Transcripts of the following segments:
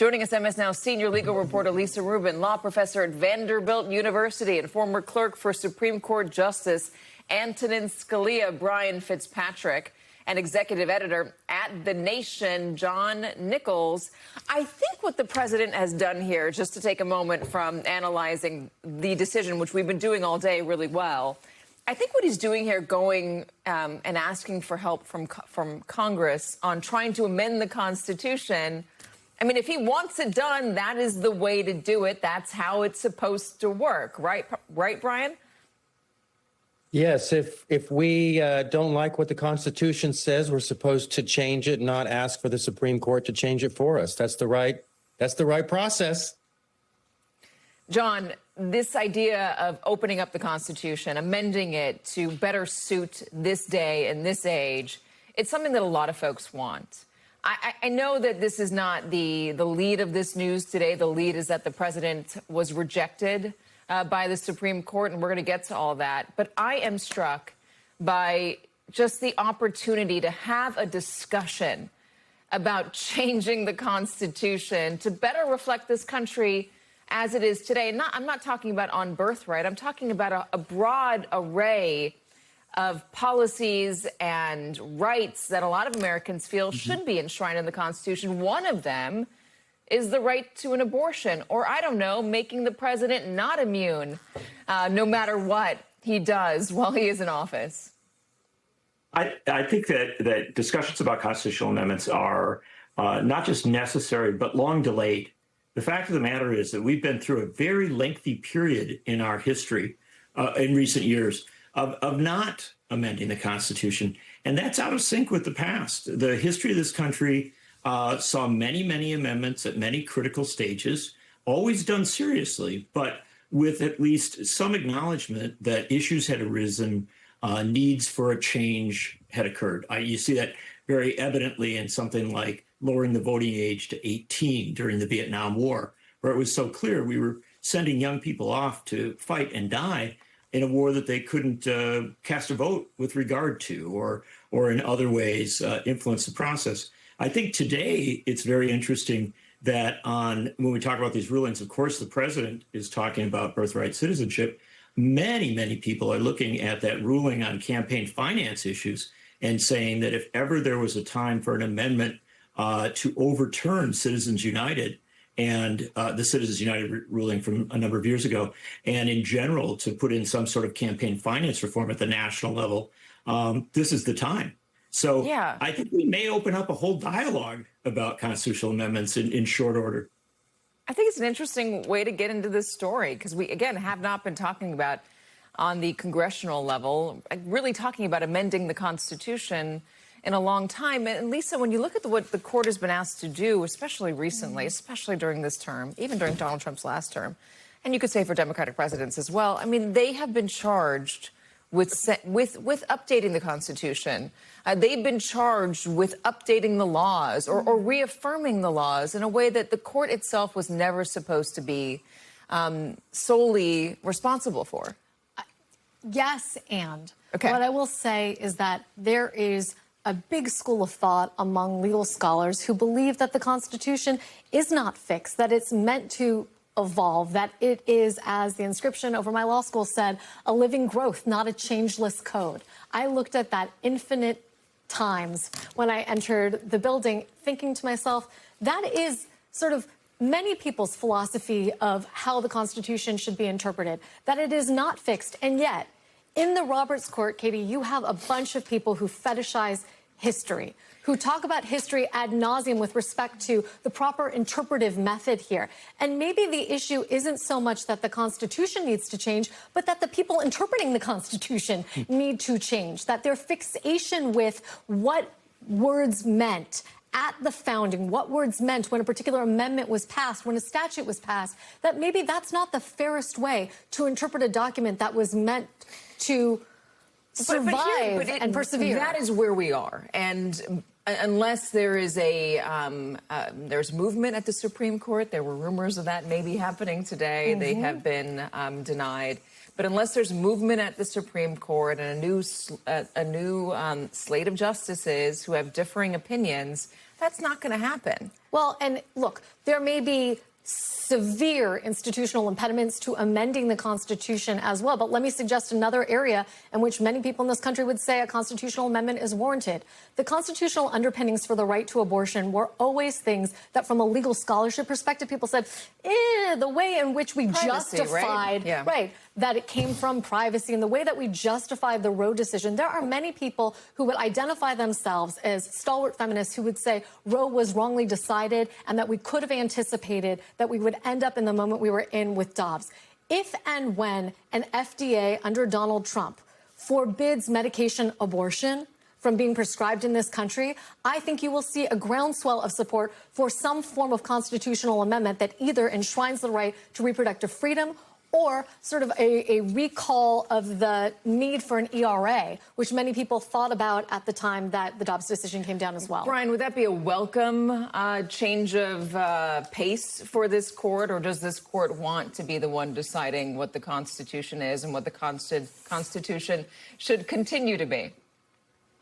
Joining us, MS Now senior legal reporter Lisa Rubin, law professor at Vanderbilt University and former clerk for Supreme Court Justice Antonin Scalia, Brian Fitzpatrick, and executive editor at The Nation, John Nichols. I think what the president has done here, just to take a moment from analyzing the decision, which we've been doing all day really well, I think what he's doing here, going and asking for help from Congress on trying to amend the Constitution. I mean, if he wants it done, that is the way to do it. That's how it's supposed to work, right? Right, Brian? Yes, if we don't like what the Constitution says, we're supposed to change it, not ask for the Supreme Court to change it for us. That's the right process. John, this idea of opening up the Constitution, amending it to better suit this day and this age, it's something that a lot of folks want. I know that this is not the lead of this news today. The lead is that the president was rejected by the Supreme Court, and we're going to get to all that. But I am struck by just the opportunity to have a discussion about changing the Constitution to better reflect this country as it is today. I'm not talking about on birthright. I'm talking about a broad array of policies and rights that a lot of Americans feel should be enshrined in the Constitution. One of them is the right to an abortion, or I don't know, making the president not immune no matter what he does while he is in office. I think that discussions about constitutional amendments are not just necessary, but long delayed. The fact of the matter is that we've been through a very lengthy period in our history in recent years of not amending the Constitution. And that's out of sync with the past. The history of this country saw many, many amendments at many critical stages, always done seriously, but with at least some acknowledgement that issues had arisen, needs for a change had occurred. You see that very evidently in something like lowering the voting age to 18 during the Vietnam War, where it was so clear we were sending young people off to fight and die in a war that they couldn't cast a vote with regard to, or in other ways influence the process. I think today it's very interesting that when we talk about these rulings, of course, the president is talking about birthright citizenship. Many, many people are looking at that ruling on campaign finance issues and saying that if ever there was a time for an amendment to overturn Citizens United and the Citizens United ruling from a number of years ago, and in general to put in some sort of campaign finance reform at the national level, this is the time. So yeah. I think we may open up a whole dialogue about constitutional amendments in short order. I think it's an interesting way to get into this story because we, again, have not been talking about on the congressional level, really talking about amending the Constitution in a long time. And Lisa, when you look at what the court has been asked to do, especially recently, especially during this term, even during Donald Trump's last term, and you could say for Democratic presidents as well, I mean, they have been charged with updating the Constitution. They've been charged with updating the laws or reaffirming the laws in a way that the court itself was never supposed to be solely responsible for. Yes, and okay. What I will say is that there is a big school of thought among legal scholars who believe that the Constitution is not fixed, that it's meant to evolve, that it is, as the inscription over my law school said, a living growth, not a changeless code. I looked at that infinite times when I entered the building, thinking to myself, that is sort of many people's philosophy of how the Constitution should be interpreted, that it is not fixed. And yet, in the Roberts Court, Katie, you have a bunch of people who fetishize history, who talk about history ad nauseum with respect to the proper interpretive method here. And maybe the issue isn't so much that the Constitution needs to change, but that the people interpreting the Constitution need to change, that their fixation with what words meant at the founding, what words meant when a particular amendment was passed, when a statute was passed, that maybe that's not the fairest way to interpret a document that was meant to survive and persevere. That is where we are. And unless there is there's movement at the Supreme Court, there were rumors of that maybe happening today. They have been denied. But unless there's movement at the Supreme Court and a new slate of justices who have differing opinions, That's not going to happen. Well, and look, there may be severe institutional impediments to amending the Constitution as well. But let me suggest another area in which many people in this country would say a constitutional amendment is warranted. The constitutional underpinnings for the right to abortion were always things that, from a legal scholarship perspective, people said, the way in which we Privacy, justified, right? That it came from privacy and the way that we justified the Roe decision. There are many people who would identify themselves as stalwart feminists who would say Roe was wrongly decided and that we could have anticipated that we would end up in the moment we were in with Dobbs. If and when an FDA under Donald Trump forbids medication abortion from being prescribed in this country, I think you will see a groundswell of support for some form of constitutional amendment that either enshrines the right to reproductive freedom or sort of a recall of the need for an ERA, which many people thought about at the time that the Dobbs decision came down as well. Brian, would that be a welcome change of pace for this court, or does this court want to be the one deciding what the Constitution is and what the Constitution should continue to be?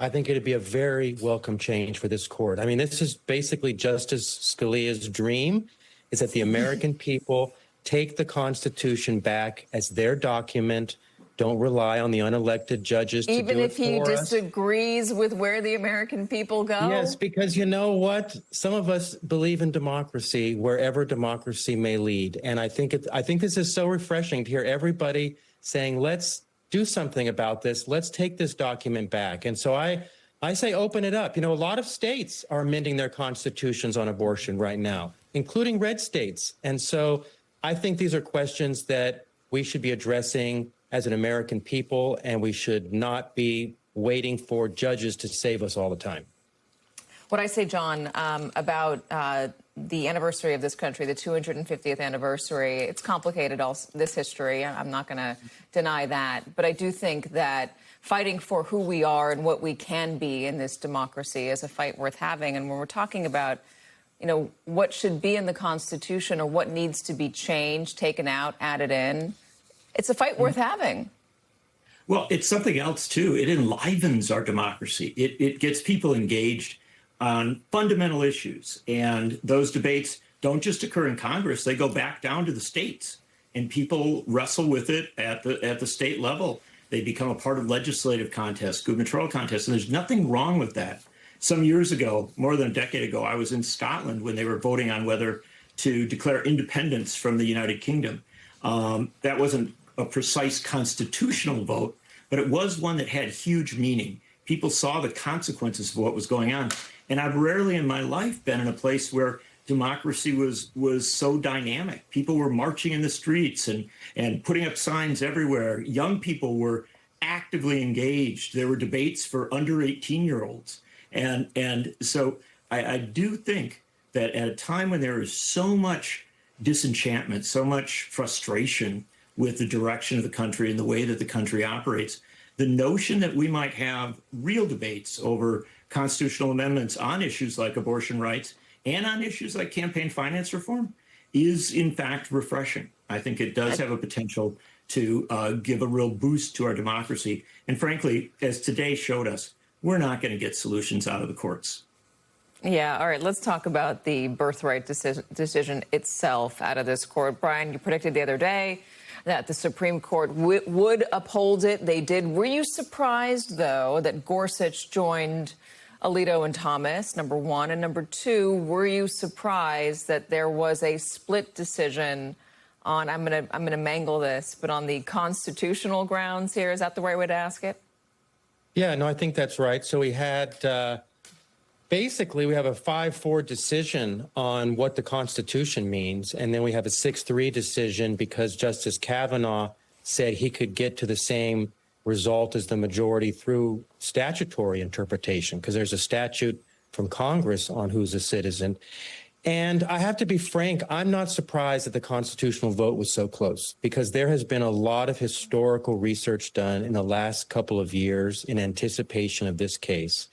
I think it'd be a very welcome change for this court. I mean, this is basically Justice Scalia's dream, is that the American people take the Constitution back as their document. Don't rely on the unelected judges to do it for us. Even if he disagrees with where the American people go? Yes, because you know what? Some of us believe in democracy wherever democracy may lead. And I think this is so refreshing to hear everybody saying, let's do something about this. Let's take this document back. And so I say open it up. You know, a lot of states are amending their constitutions on abortion right now, including red states. And so I think these are questions that we should be addressing as an American people, and we should not be waiting for judges to save us all the time. What I say, John, about the anniversary of this country, the 250th anniversary, it's complicated, this history. I'm not going to deny that. But I do think that fighting for who we are and what we can be in this democracy is a fight worth having. And when we're talking about, you know, what should be in the Constitution or what needs to be changed, taken out, added in, it's a fight worth having. Well, it's something else, too. It enlivens our democracy. It gets people engaged on fundamental issues. And those debates don't just occur in Congress. They go back down to the states. And people wrestle with it at the state level. They become a part of legislative contests, gubernatorial contests. And there's nothing wrong with that. Some years ago, more than a decade ago, I was in Scotland when they were voting on whether to declare independence from the United Kingdom. That wasn't a precise constitutional vote, but it was one that had huge meaning. People saw the consequences of what was going on. And I've rarely in my life been in a place where democracy was so dynamic. People were marching in the streets and putting up signs everywhere. Young people were actively engaged. There were debates for under 18-year-olds. And so I do think that at a time when there is so much disenchantment, so much frustration with the direction of the country and the way that the country operates, the notion that we might have real debates over constitutional amendments on issues like abortion rights and on issues like campaign finance reform is, in fact, refreshing. I think it does have a potential to give a real boost to our democracy. And frankly, as today showed us, we're not going to get solutions out of the courts. Yeah. All right. Let's talk about the birthright decision itself out of this court. Brian, you predicted the other day that the Supreme Court would uphold it. They did. Were you surprised, though, that Gorsuch joined Alito and Thomas, number one? And number two, were you surprised that there was a split decision on, I'm gonna mangle this, but on the constitutional grounds here? Is that the right way to ask it? Yeah, no, I think that's right. So we had basically we have a 5-4 decision on what the Constitution means. And then we have a 6-3 decision because Justice Kavanaugh said he could get to the same result as the majority through statutory interpretation, because there's a statute from Congress on who's a citizen. And I have to be frank, I'm not surprised that the constitutional vote was so close, because there has been a lot of historical research done in the last couple of years in anticipation of this case.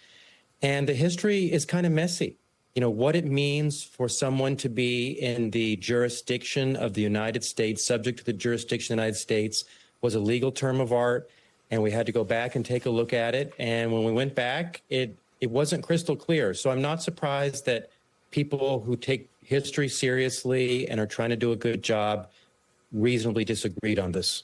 And the history is kind of messy. You know, what it means for someone to be in the jurisdiction of the United States, subject to the jurisdiction of the United States, was a legal term of art. And we had to go back and take a look at it. And when we went back, it it wasn't crystal clear. So I'm not surprised that people who take history seriously and are trying to do a good job reasonably disagreed on this.